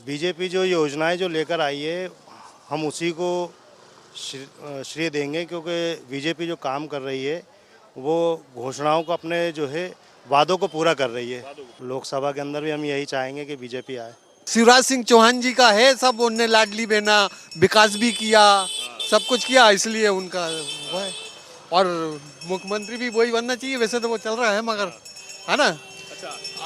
BJP जो योजनाएं जो लेकर आई है, हम उसी को श्रेय देंगे, क्योंकि बीजेपी जो काम कर रही है वो घोषणाओं को अपने जो है वादों को पूरा कर रही है। लोकसभा के अंदर भी हम यही चाहेंगे कि बीजेपी आए। शिवराज सिंह चौहान जी का है सब, उनने लाडली बहना विकास भी किया, सब कुछ किया, इसलिए उनका वो है। और मुख्यमंत्री भी वही बनना चाहिए, वैसे तो वो चल रहा है मगर, है ना।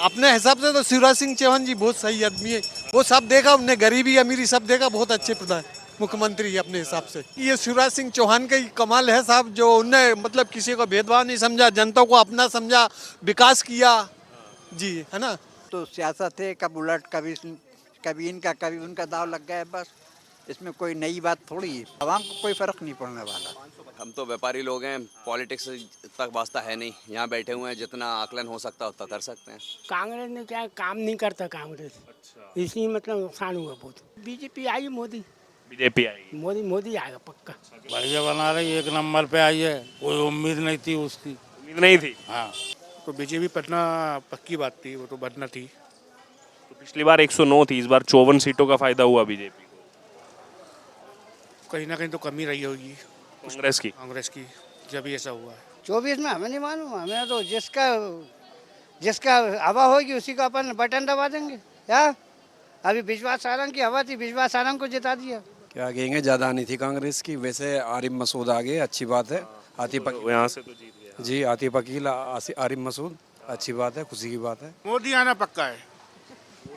अपने हिसाब से तो शिवराज सिंह चौहान जी बहुत सही आदमी है। वो सब देखा उनने, गरीबी अमीरी सब देखा, बहुत अच्छे प्रधान मुख्यमंत्री है अपने हिसाब से। ये शिवराज सिंह चौहान का ही कमाल है साहब, जो उनने मतलब किसी को भेदभाव नहीं समझा, जनता को अपना समझा, विकास किया जी, है ना। तो सियासत है, कब उलट कभी कभी इनका कभी उनका दाव लग गया है, बस इसमें कोई नई बात थोड़ी है। आवाम को कोई फर्क नहीं पड़ने वाला। हम तो व्यापारी लोग हैं, पॉलिटिक्स से तक वास्ता है नहीं। यहाँ बैठे हुए हैं, जितना आकलन हो सकता है उतना कर सकते हैं। कांग्रेस ने क्या काम नहीं करता कांग्रेस, इसलिए मतलब नुकसान हुआ बहुत। बीजेपी आई, मोदी बीजेपी आई। मोदी मोदी आएगा पक्का। बढ़िया बना रही, एक नंबर पे आई है, कोई उम्मीद नहीं थी उसकी। उम्मीद नहीं थी। हाँ, तो बीजेपी पटना पक्की बात थी, वो तो बनना थी। तो पिछली बार 109 थी, इस बार 54 सीटों का फायदा हुआ बीजेपी को। कहीं ना कहीं तो कमी रही होगी कांग्रेस की। जब ऐसा हुआ है। 24 में हमें नहीं मालूम, हमें तो जिसका जिसका हवा होगी उसी को अपन बटन दबा देंगे। क्या अभी विश्वास सारंग की हवा थी, विश्वास सारंग को जिता दिया। क्या कहेंगे, ज़्यादा नहीं थी कांग्रेस की। वैसे आरिफ मसूद आ गए, अच्छी बात है। आतिफ यहाँ से तो जीत गया जी, आतिफ अकील, आरिफ मसूद, अच्छी बात है, खुशी की बात है। मोदी आना पक्का है।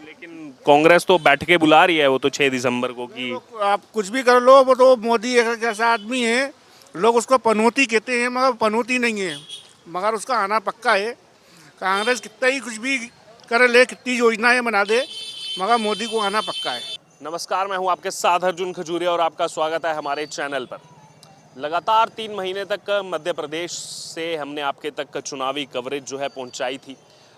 लेकिन कांग्रेस तो बैठ के बुला रही है, वो तो 6 दिसंबर को कि आप कुछ भी कर लो, वो तो मोदी एक जैसा आदमी है। लोग उसको पनौती कहते हैं, मगर पनौती नहीं है, मगर उसका आना पक्का है। कांग्रेस कितना ही कुछ भी कर ले, कितनी योजनाएं बना दे, मगर मोदी को आना पक्का है। नमस्कार, मैं हूं आपके साथ अर्जुन खजूरिया और आपका स्वागत है हमारे चैनल पर। लगातार 3 महीने तक मध्य प्रदेश से हमने आपके तक चुनावी कवरेज जो है पहुंचाई थी।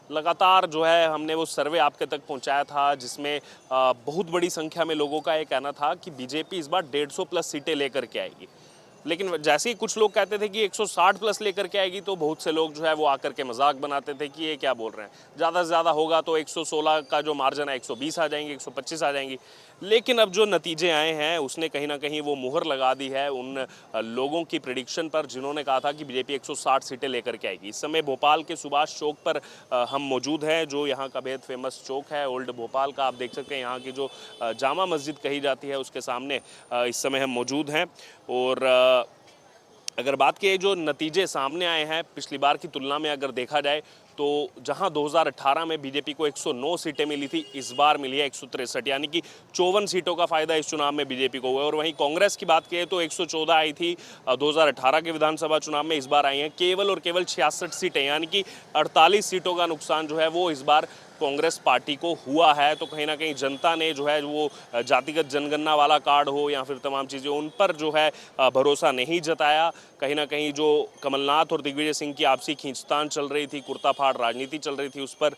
लगातार जो है हमने वो सर्वे आपके तक पहुंचाया था, जिसमें बहुत बड़ी संख्या में लोगों का ये कहना था कि बीजेपी इस बार 150 प्लस सीटें लेकर के आएगी। लेकिन जैसे ही कुछ लोग कहते थे कि 160 प्लस लेकर के आएगी, तो बहुत से लोग जो है वो आकर के मजाक बनाते थे कि ये क्या बोल रहे हैं, ज़्यादा से ज़्यादा होगा तो 116 का जो मार्जिन है 120 आ जाएंगे, 125 आ जाएंगी। लेकिन अब जो नतीजे आए हैं उसने कहीं ना कहीं वो मुहर लगा दी है उन लोगों की प्रेडिक्शन पर जिन्होंने कहा था कि बीजेपी 160 सीटें लेकर के आएगी। इस समय भोपाल के सुभाष चौक पर हम मौजूद हैं, जो यहाँ का बेहद फेमस चौक है ओल्ड भोपाल का। आप देख सकते हैं यहाँ की जो जामा मस्जिद कही जाती है उसके सामने इस समय हम मौजूद हैं। और अगर बात की जो नतीजे सामने आए हैं पिछली बार की तुलना में अगर देखा जाए, तो जहां 2018 में बीजेपी को 109 सीटें मिली थी, इस बार मिली है 163, यानी कि 54 सीटों का फायदा इस चुनाव में बीजेपी को हुआ है। और वहीं कांग्रेस की बात करें तो 114 आई थी 2018 के विधानसभा चुनाव में, इस बार आई हैं केवल और केवल 66 सीटें, यानी कि 48 सीटों का नुकसान जो है वो इस बार कांग्रेस पार्टी को हुआ है। तो कहीं ना कहीं जनता ने जो है वो जातिगत जनगणना वाला कार्ड हो या फिर तमाम चीज़ें, उन पर जो है भरोसा नहीं जताया। कहीं ना कहीं जो कमलनाथ और दिग्विजय सिंह की आपसी खींचतान चल रही थी, कुर्ता फाड़ राजनीति चल रही थी, उस पर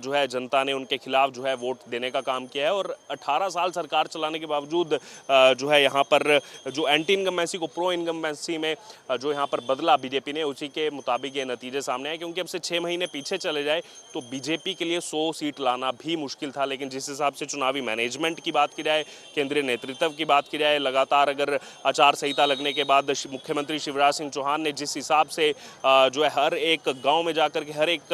जो है जनता ने उनके खिलाफ जो है वोट देने का काम किया है। और 18 साल सरकार चलाने के बावजूद जो है यहाँ पर जो एंटी इनकम्बेंसी को प्रो इनकम्बेंसी में जो यहाँ पर बदला बीजेपी ने, उसी के मुताबिक ये नतीजे सामने आए। क्योंकि अब से 6 महीने पीछे चले जाए तो बीजेपी के लिए 100 सीट लाना भी मुश्किल था। लेकिन जिस हिसाब से चुनावी मैनेजमेंट की बात की जाए, केंद्रीय नेतृत्व की बात की जाए, लगातार अगर आचार संहिता लगने के बाद मुख्यमंत्री शिवराज सिंह चौहान ने जिस हिसाब से जो है हर एक गांव में जाकर के हर एक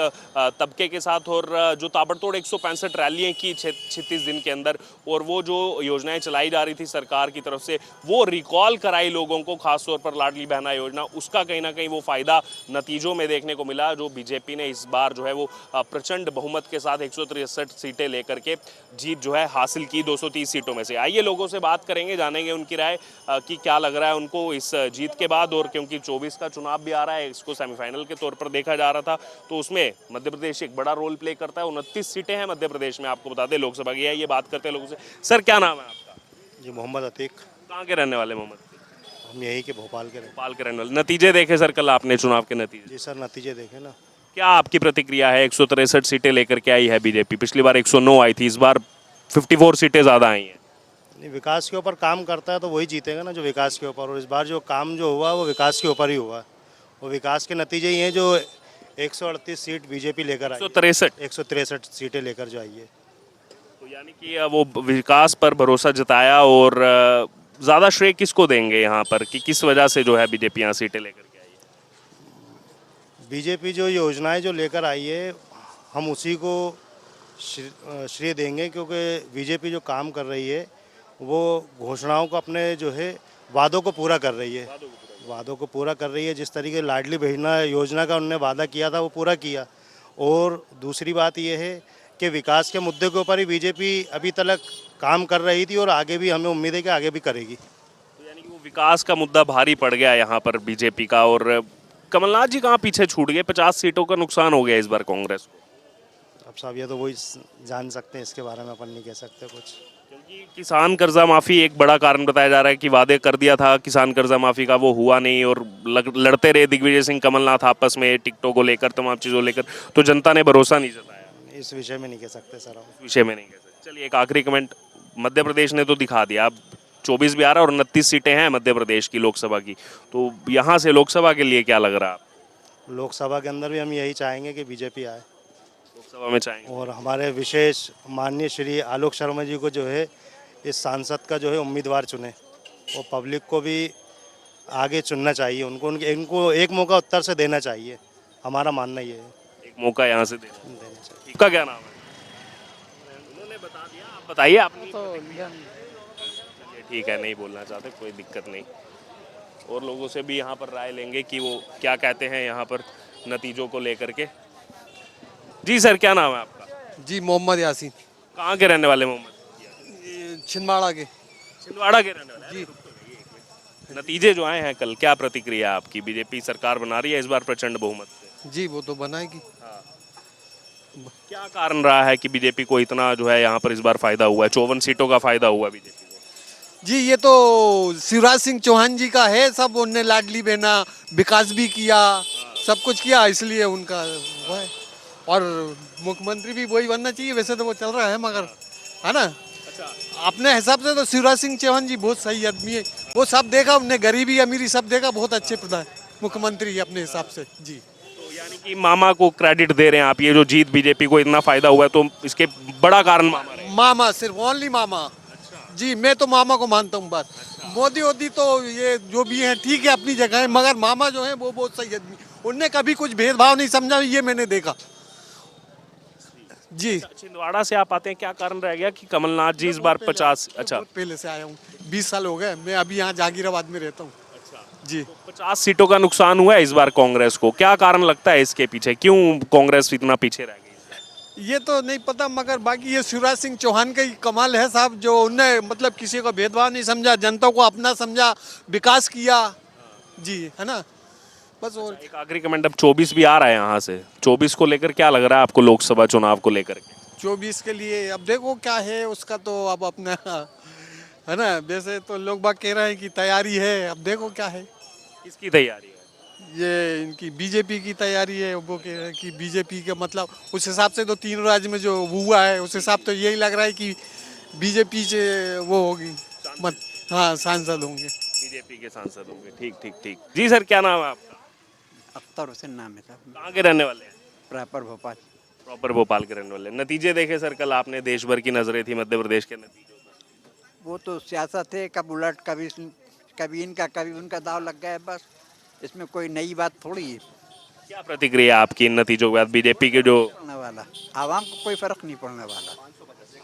तबके के साथ, और जो ताबड़तोड़ 165 रैलियां की 36 दिन के अंदर, और वो जो योजनाएं चलाई जा रही थी सरकार की तरफ से वो रिकॉल कराई लोगों को, खासतौर पर लाडली बहना योजना, उसका कहीं ना कहीं वो फायदा नतीजों में देखने को मिला। जो बीजेपी ने इस बार जो है वो प्रचंड बहुमत के साथ 163 सीटें लेकर के जीत जो है हासिल की 230 सीटों में से। आइए लोगों से बात करेंगे, जानेंगे उनकी राय कि क्या लग रहा है उनको इस जीत के बाद। और क्योंकि 24 का चुनाव भी आ रहा है, इसको सेमीफाइनल के तौर पर देखा जा रहा था, तो उसमें मध्य प्रदेश एक बड़ा रोल प्ले करता है। 29 सीटें हैं मध्य प्रदेश में, आपको बता दें लोकसभा की है। ये बात करते हैं लोगों से। सर क्या नाम है आपका? जी, मोहम्मद अतीक। कहाँ के रहने वाले मोहम्मद? हम यही के भोपाल के भोपाल के रहने वाले। नतीजे देखे सर कल आपने चुनाव के नतीजे? जी सर, नतीजे देखे ना। क्या आपकी प्रतिक्रिया है? 163 सीटें लेकर के आई है बीजेपी, पिछली बार 109 आई थी, इस बार 54 सीटें ज़्यादा आई हैं। नहीं, विकास के ऊपर काम करता है तो वही जीतेगा ना, जो विकास के ऊपर। और इस बार जो काम जो हुआ वो विकास के ऊपर ही हुआ। वो विकास के नतीजे ही हैं जो 138 सीट बीजेपी लेकर आई, 163 163 सीटें लेकर जो आई है। तो यानी कि वो विकास पर भरोसा जताया और ज़्यादा श्रेय किसको देंगे यहाँ पर कि किस वजह से जो है बीजेपी यहाँ सीटें लेकर के आई है? बीजेपी जो योजनाएं जो लेकर आई है हम उसी को श्रेय देंगे, क्योंकि बीजेपी जो काम कर रही है वो घोषणाओं को अपने जो है वादों को पूरा कर रही है। वादों को पूरा कर रही है। जिस तरीके लाडली बहना योजना का उन्होंने वादा किया था वो पूरा किया। और दूसरी बात यह है कि विकास के मुद्दे के ऊपर ही बीजेपी अभी तक काम कर रही थी और आगे भी हमें उम्मीद है कि आगे भी करेगी। तो यानी कि वो विकास का मुद्दा भारी पड़ गया यहाँ पर बीजेपी का। और कमलनाथ जी कहाँ पीछे छूट गए? 50 सीटों का नुकसान हो गया इस बार कांग्रेस को। अब साहब ये तो वही जान सकते हैं, इसके बारे में अपन नहीं कह सकते कुछ। क्योंकि किसान कर्जा माफी एक बड़ा कारण बताया जा रहा है कि वादे कर दिया था किसान कर्जा माफी का, वो हुआ नहीं और लड़ते रहे दिग्विजय सिंह कमलनाथ आपस में टिकटों को लेकर, तमाम चीज़ों को लेकर, तो जनता ने भरोसा नहीं जताया। इस विषय में नहीं कह सकते सर हम। इस विषय में नहीं कह सकते। चलिए एक आखिरी कमेंट, मध्य प्रदेश ने तो दिखा दिया, अब 24 बिहार और 29 सीटें हैं मध्य प्रदेश की लोकसभा की, तो यहाँ से लोकसभा के लिए क्या लग रहा है? लोकसभा के अंदर भी हम यही चाहेंगे कि बीजेपी आए लोकसभा में चाहेंगे। और हमारे विशेष माननीय श्री आलोक शर्मा जी को जो है इस सांसद का जो है उम्मीदवार चुने। और पब्लिक को भी आगे चुनना चाहिए, इनको एक मौका उत्तर से देना चाहिए, हमारा मानना ये है। एक मौका यहाँ से देना चाहिए। आपका क्या नाम है? उन्होंने बता दिया, आप बताइए अपनी। चलिए ठीक है, नहीं बोलना चाहते, कोई दिक्कत नहीं। और लोगों से भी यहाँ पर राय लेंगे कि वो क्या कहते हैं यहाँ पर नतीजों को लेकर के। जी सर, क्या नाम है आपका? जी मोहम्मद यासीन, कहाँ के रहने वाले मोहम्मद? छिंदवाड़ा के। छिंदवाड़ा के रहने वाले जी। नतीजे जो आए हैं कल, क्या प्रतिक्रिया है आपकी? बीजेपी सरकार बना रही है इस बार प्रचंड बहुमत से। जी वो तो बनाएगी। क्या कारण रहा है कि बीजेपी को इतना जो है यहाँ पर इस बार फायदा हुआ है? 54 सीटों का फायदा हुआ बीजेपी को। जी ये तो शिवराज सिंह चौहान जी का है, सब उनने लाडली बहना विकास भी किया, सब कुछ किया, इसलिए उनका वो है। और मुख्यमंत्री भी वही बनना चाहिए, वैसे तो वो चल रहा है मगर, है ना। अपने हिसाब से तो शिवराज सिंह चौहान जी बहुत सही आदमी है, वो सब देखा, उनने गरीबी अमीरी सब देखा, बहुत अच्छे प्रधान मुख्यमंत्री अपने हिसाब से। जी तो यानी कि मामा को क्रेडिट दे रहे हैं आप, ये जो जीत बीजेपी को इतना फायदा हुआ है तो इसके बड़ा कारण मामा रहे। मामा, सिर्फ ओनली मामा। जी मैं तो मामा को मानता हूँ बस। मोदी वोदी तो ये जो भी है ठीक है अपनी जगह है, मगर मामा जो है वो बहुत सही आदमी, उनने कभी कुछ भेदभाव नहीं समझा, ये मैंने देखा। जी छिंदवाड़ा से आप आते हैं, क्या कारण रह गया कि कमलनाथ जी इस बार 50? अच्छा, पहले से आया हूँ, 20 साल हो गए, मैं अभी यहाँ जागीराबाद में रहता हूँ। जी 50 सीटों का नुकसान हुआ है इस बार कांग्रेस को, क्या कारण लगता है इसके पीछे? क्यों कांग्रेस इतना पीछे रह गई? ये तो नहीं पता, मगर बाकी ये शिवराज सिंह चौहान का ही कमाल है साहब, जो उनने मतलब किसी को भेदभाव नहीं समझा, जनता को अपना समझा, विकास किया। जी है ना, बस। और एक आखिरी कमेंट, अब 24 भी आ रहा है यहाँ से, 24 को लेकर क्या लग रहा है आपको लोकसभा चुनाव को लेकर के? 24 के लिए अब देखो क्या है उसका, तो अब अपना है ना, वैसे तो लोग बाग कह रहे हैं कि तैयारी है, अब देखो क्या है। किसकी तैयारी है? ये इनकी बीजेपी की तैयारी है, वो कह रहे हैं कि बीजेपी के मतलब उस हिसाब से तो 3 राज्य में जो हुआ है उस हिसाब तो यही लग रहा है कि बीजेपी से वो होगी मत, हाँ सांसद होंगे, बीजेपी के सांसद होंगे। ठीक ठीक ठीक। जी सर, क्या नाम है आपका? अख्तर हुसैन नाम है साहब, कहाँ के रहने वाले हैं? प्रॉपर भोपाल। प्रॉपर भोपाल के रहने वाले। नतीजे देखे सर कल आपने, देश भर की नजरें थी मध्य प्रदेश के नतीजों पर। वो तो सियासत है, कब उलट कभी इनका कभी उनका दाव लग गया है, बस इसमें कोई नई बात थोड़ी है। क्या प्रतिक्रिया आपकी इन नतीजों के बाद? बीजेपी के जो पड़ने वाला आवाम को कोई फर्क नहीं पड़ने वाला।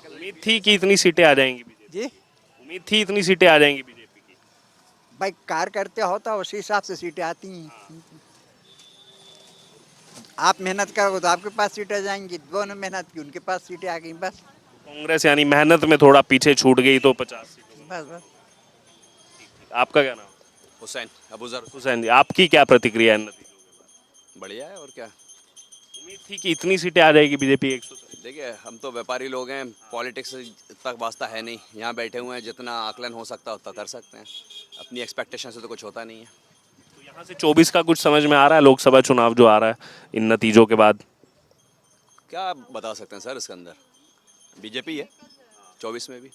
उम्मीद थी कि इतनी सीटें आ जाएंगी बीजेपी? जी उम्मीद थी इतनी सीटें आ जाएंगी बीजेपी की? भाई कार्यकर्ता होता उसी हिसाब से सीटें आती हैं। आप मेहनत करोगे तो आपके पास सीटें आ जाएंगी, दोनों मेहनत की उनके पास सीटें आ गई, बस। कांग्रेस यानी मेहनत में थोड़ा पीछे छूट गई तो 50 सीटों। बस बस। आपका क्या नाम? हुसैन अबूजर। हुसैन जी, आपकी क्या प्रतिक्रिया है इन नतीजों के बाद? बढ़िया है, और क्या। उम्मीद थी कि इतनी सीटें आ जाएगी बीजेपी 100? देखिए, हम तो व्यापारी लोग हैं, पॉलिटिक्स तक वास्ता है नहीं, यहाँ बैठे हुए हैं, जितना आकलन हो सकता है उतना कर सकते हैं, अपनी एक्सपेक्टेशन से तो कुछ होता नहीं है। तो यहाँ से 24 का कुछ समझ में आ रहा है? लोकसभा चुनाव जो आ रहा है इन नतीजों के बाद, क्या बता सकते हैं सर इसके अंदर? बीजेपी है 24 में भी।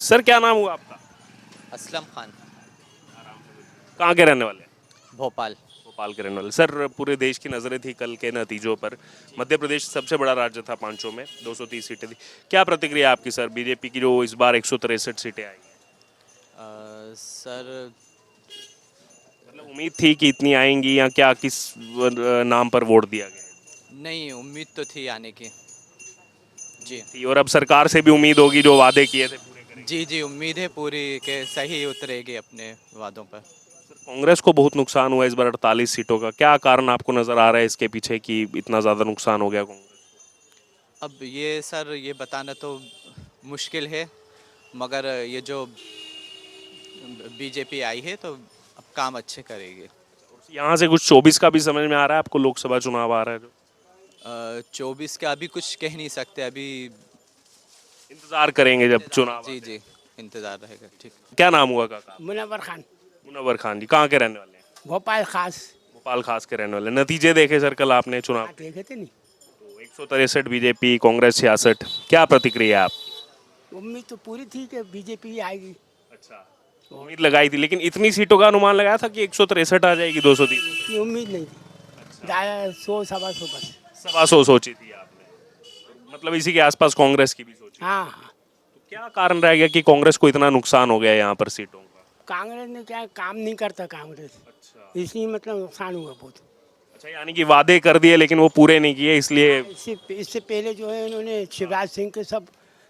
सर क्या नाम हुआ आपका? असलम खान, कहाँ के रहने वाले हैं? भोपाल। भोपाल भोपाल के रहने वाले सर, पूरे देश की नज़रें थी कल के नतीजों पर। मध्य प्रदेश सबसे बड़ा राज्य था पांचों में, 230 सीटें थी। क्या प्रतिक्रिया आपकी सर, बीजेपी की जो इस बार 163 सीटें आई हैं? सर मतलब उम्मीद थी कि इतनी आएंगी, या क्या किस नाम पर वोट दिया गया नहीं, उम्मीद तो थी आने की। जी थी? और अब सरकार से भी उम्मीद होगी जो वादे किए थे पूरे करेंगे। जी जी, उम्मीद है पूरी के सही उतरेगी अपने वादों पर। कांग्रेस को बहुत नुकसान हुआ इस बार 48 सीटों का। क्या कारण आपको नजर आ रहा है इसके पीछे कि इतना ज़्यादा नुकसान हो गया कांग्रेस? अब ये सर ये बताना तो मुश्किल है, मगर ये जो बीजेपी आई है तो अब काम अच्छे करेगी। यहाँ से कुछ 24 का भी समझ में आ रहा है आपको, लोकसभा चुनाव आ रहा है जो? 24 का अभी कुछ कह नहीं सकते, अभी इंतजार करेंगे जब चुनाव जी जी इंतज़ार रहेगा। ठीक। क्या नाम हुआ काका? मुनव्वर खान, मुनव्वर खान जी, कहाँ के रहने वाले हैं? भोपाल खास। भोपाल खास के रहने वाले। नतीजे देखे सर कल आपने चुनाव? देखे थे नहीं, तो 163 बीजेपी, कांग्रेस 66। क्या प्रतिक्रिया है आपकी? उम्मीद तो पूरी थी कि बीजेपी आएगी। अच्छा, उम्मीद लगाई थी, लेकिन इतनी सीटों का अनुमान लगाया था कि 163 आ जाएगी 230? इतनी उम्मीद नहीं थी, ज़्यादा 100 सवा 100 बस। 125 सोची थी आपने, मतलब इसी के आसपास कांग्रेस की भी सोची। हाँ हाँ, तो क्या कारण रह गया कि कांग्रेस को इतना नुकसान हो गया यहाँ पर सीटों का? कांग्रेस ने क्या काम नहीं करता कांग्रेस, अच्छा इसलिए मतलब नुकसान हुआ बहुत। अच्छा, यानी कि वादे कर दिए लेकिन वो पूरे नहीं किए, इसलिए। इससे पहले जो है इन्होंने शिवराज सिंह के सब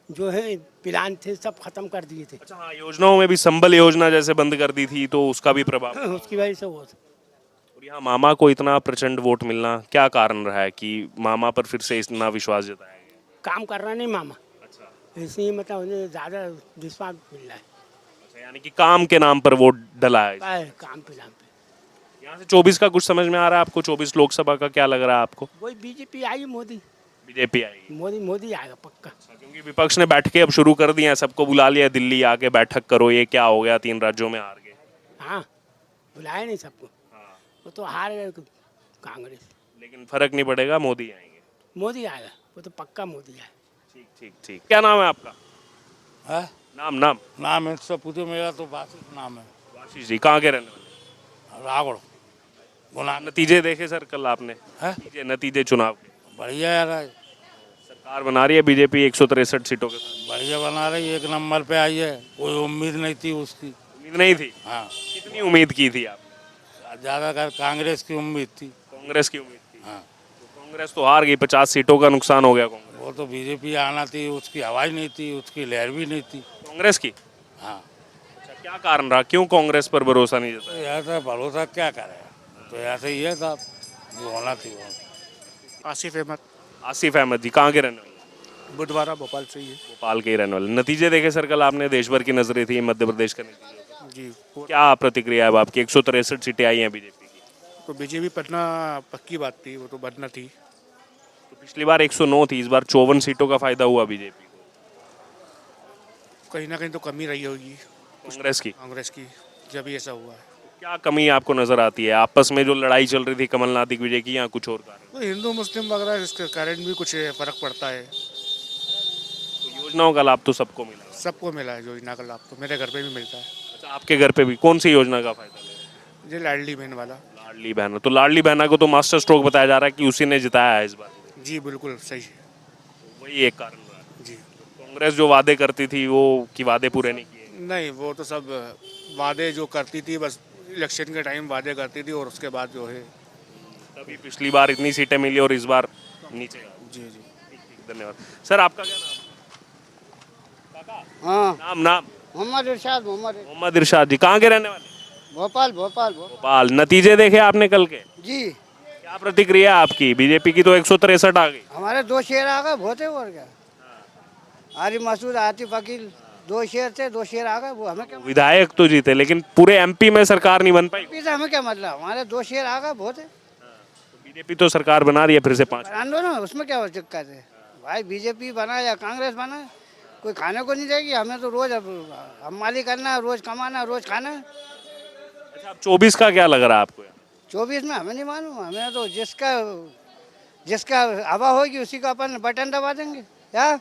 जो है प्लान थे सब खत्म कर दिए थे। अच्छा हाँ, योजनाओं में भी संबल योजना जैसे बंद कर दी थी, तो उसका भी प्रभाव। उसकी वजह से वो और यहाँ मामा को इतना प्रचंड वोट मिलना, क्या कारण रहा है कि मामा पर फिर से इतना विश्वास जताया गया? काम कर रहा नहीं मामा, अच्छा इसलिए मतलब उन्हें ज़्यादा विश्वास मिल रहा है। अच्छा, यानी कि काम के नाम पर वोट डला है। काम पे नाम पे यहाँ से 24 का कुछ समझ में आ रहा है आपको? 24 लोकसभा का क्या लग रहा है आपको? वही बीजेपी आई, मोदी बीजेपी आएगी? मोदी आएगा पक्का। क्योंकि विपक्ष ने बैठकें अब शुरू कर दी हैं, सबको बुला लिया दिल्ली आके बैठक करो, ये क्या हो गया, 3 राज्यों में हार गए। हाँ, बुलाया नहीं सबको, वो तो हार गए कांग्रेस। लेकिन फर्क नहीं पड़ेगा, मोदी आएंगे। मोदी आएगा, वो तो पक्का मोदी आएगा। ठीक ठीक ठीक। क्या नाम है आपका? है नाम नाम है सब पूछो, मेरा तो बासित नाम है। आशीष जी, कहाँ के रहने वाले? रावण गुना। नतीजे देखे सर कल आपने? नतीजे चुनाव के बढ़िया यार, सरकार बना रही है बीजेपी 163 सीटों के साथ। बढ़िया बना रही, 1 नंबर पे आई है। कोई उम्मीद नहीं थी उसकी। उम्मीद नहीं थी? हाँ, कितनी उम्मीद की थी आप? ज़्यादातर कांग्रेस की उम्मीद थी। कांग्रेस की उम्मीद थी? हाँ, तो कांग्रेस तो हार गई, 50 सीटों का नुकसान हो गया कांग्रेस। वो तो बीजेपी आना थी, उसकी आवाज़ नहीं थी, उसकी लहर भी नहीं थी। कांग्रेस की? हाँ, अच्छा, क्या कारण रहा, क्यों कांग्रेस पर भरोसा नहीं तो जताया? यहाँ से भरोसा क्या करे, तो ऐसे ही है साहब, जो होना थी वो। आसिफ अहमद, आसिफ अहमद जी, कहाँ के रहने वाले? बुधवारा भोपाल से ही है। भोपाल के ही रहने वाले। नतीजे देखे सर कल आपने? देश भर की नजरें थी मध्य प्रदेश के नतीजे। जी, क्या प्रतिक्रिया है अब आपकी? 163 सीटें आई हैं बीजेपी की। तो बीजेपी पटना पक्की बात थी, वो तो बनना थी। तो पिछली बार 109 थी, इस बार 54 सीटों का फायदा हुआ बीजेपी को। कहीं ना कहीं तो कमी रही होगी कांग्रेस की? कांग्रेस की, जब ऐसा हुआ है। क्या कमी आपको नजर आती है? आपस में जो लड़ाई चल रही थी कमलनाथ दिग्विजय की, या कुछ और कारण? तो हिंदू मुस्लिम वगैरह इसके कारण भी कुछ फर्क पड़ता है। तो योजनाओं का लाभ तो सबको मिला। सबको मिला है योजना का लाभ, तो मेरे घर पे भी मिलता है। अच्छा, आपके घर पे भी कौन सी योजना का फायदा ले? ये लाडली बहन वाला। लाडली बहना। तो लाडली बहना को तो मास्टर स्ट्रोक बताया जा रहा है कि उसी ने जिताया है इस बार। जी बिल्कुल सही। वही एक कारण रहा है। जी, कांग्रेस जो वादे करती थी वो कि वादे पूरे नहीं किए। नहीं वो तो सब वादे जो करती थी, बस इलेक्शन के टाइम वादे करती थी, और उसके बाद जो है। तभी पिछली बार इतनी सीटें मिली और इस बार नीचे। जी जी, ठीक ठीक, धन्यवाद सर। आपका क्या नाम? हाँ, नाम मोहम्मद इरशाद। मोहम्मद इरशाद जी, कहाँ के रहने वाले? भोपाल। भोपाल। नतीजे देखे आपने कल के? जी, क्या प्रतिक्रिया है आपकी? बीजेपी की तो 163 आ गई। हमारे 2 शेर आ गए, बहुत है और क्या। आरिफ मसूद, आतिफ अकील, 2 शेर थे, 2 शेर आ गए। वो हमें क्या, विधायक तो जीते लेकिन पूरे एमपी में सरकार नहीं बन पाई। से हमें क्या मतलब, हमारे 2 शेर आ गए, बहुत है। बीजेपी तो सरकार बना रही है फिर से 5। बना दो ना, उसमें क्या दिक्कत है भाई। बीजेपी बना या कांग्रेस बना, कोई खाने को नहीं देगी। हमें तो रोज हम मालिक करना है, रोज कमाना, रोज खाना है। अच्छा, अब 24 का क्या लग रहा है आपको? 24 में हमें नहीं मालूम, हमें तो जिसका हवा होगी उसी का अपन बटन दबा देंगे। क्या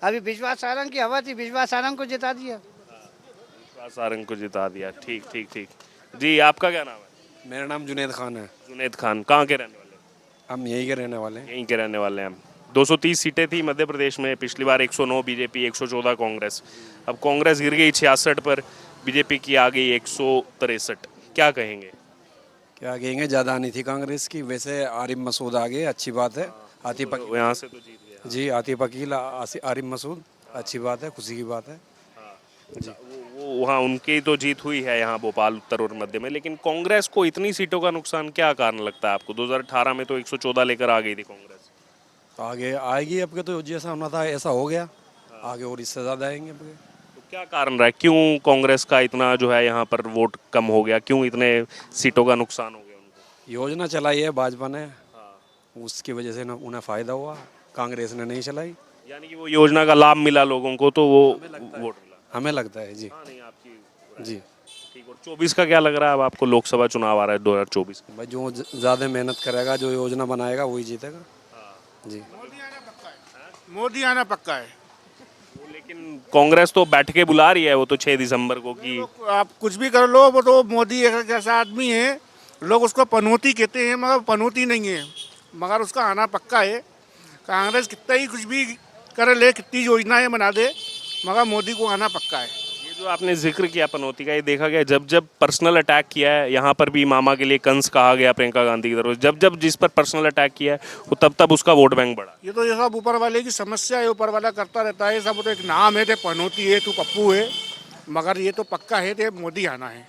अभी विश्वास सारंग की हवा थी, विश्वास सारंग को जिता दिया। विश्वास सारंग को जिता दिया। ठीक ठीक ठीक जी, आपका क्या नाम है? मेरा नाम जुनैद खान है। जुनैद खान कहाँ के रहने वाले हैं? हम यहीं के रहने वाले हैं। यहीं के रहने वाले हैं हम। 230 सीटें थी मध्य प्रदेश में, पिछली बार 109 बीजेपी, 114 कांग्रेस। अब कांग्रेस गिर गई 66 पर, बीजेपी की आ गई 163। क्या कहेंगे? क्या कहेंगे, ज़्यादा नहीं थी कांग्रेस की। वैसे आरिफ मसूद आ गए, अच्छी बात है। आतिफ तो यहाँ से तो जीत गया। जी, आतिफ अकील, आरिफ मसूद, अच्छी बात है, खुशी की बात है। वो वहाँ उनकी तो जीत हुई है यहाँ भोपाल उत्तर और मध्य में, लेकिन कांग्रेस को इतनी सीटों का नुकसान क्या कारण लगता है आपको? 2018 में तो 114 लेकर आ गई थी कांग्रेस। तो आगे आएगी, अब के तो जैसा होना था ऐसा हो गया, आगे और इससे ज़्यादा आएंगे अब के। तो क्या कारण रहा है, क्यों कांग्रेस का इतना जो है यहाँ पर वोट कम हो गया, क्यों इतने सीटों का नुकसान हो गया उनको? योजना चलाई है भाजपा ने, उसकी वजह से उन्हें फ़ायदा हुआ, कांग्रेस ने नहीं चलाई। यानी कि वो योजना का लाभ मिला लोगों को तो वो वोट मिला, हमें लगता है जी। हाँ नहीं आपकी जी ठीक। और 24 का क्या लग रहा है अब आपको? लोकसभा चुनाव आ रहा है 2024। भाई, जो ज़्यादा मेहनत करेगा, जो योजना बनाएगा वही जीतेगा। जी, मोदी आना पक्का है। लेकिन कांग्रेस तो बैठ के बुला रही है वो तो 6 दिसंबर को कि आप कुछ भी कर लो, वो तो मोदी एक ऐसा आदमी है, लोग उसको पनौती कहते हैं मगर पनौती नहीं है, मगर उसका आना पक्का है। कांग्रेस कितना ही कुछ भी कर ले, कितनी योजनाएं बना दे, मगर मोदी को आना पक्का है। ये जो आपने जिक्र किया पनौती का, ये देखा गया जब जब पर्सनल अटैक किया है यहाँ पर भी मामा के लिए कंस कहा गया प्रियंका गांधी की तरफ, जब जब जिस पर पर्सनल अटैक किया है वो तब तब उसका वोट बैंक बढ़ा। ये तो ये सब ऊपर वाले की समस्या है, ऊपर वाला करता रहता है सब। तो एक नाम है, ते पनौती है, तू पप्पू है, मगर ये तो पक्का है ते मोदी आना है।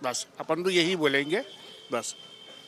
बस अपन तो यही बोलेंगे बस।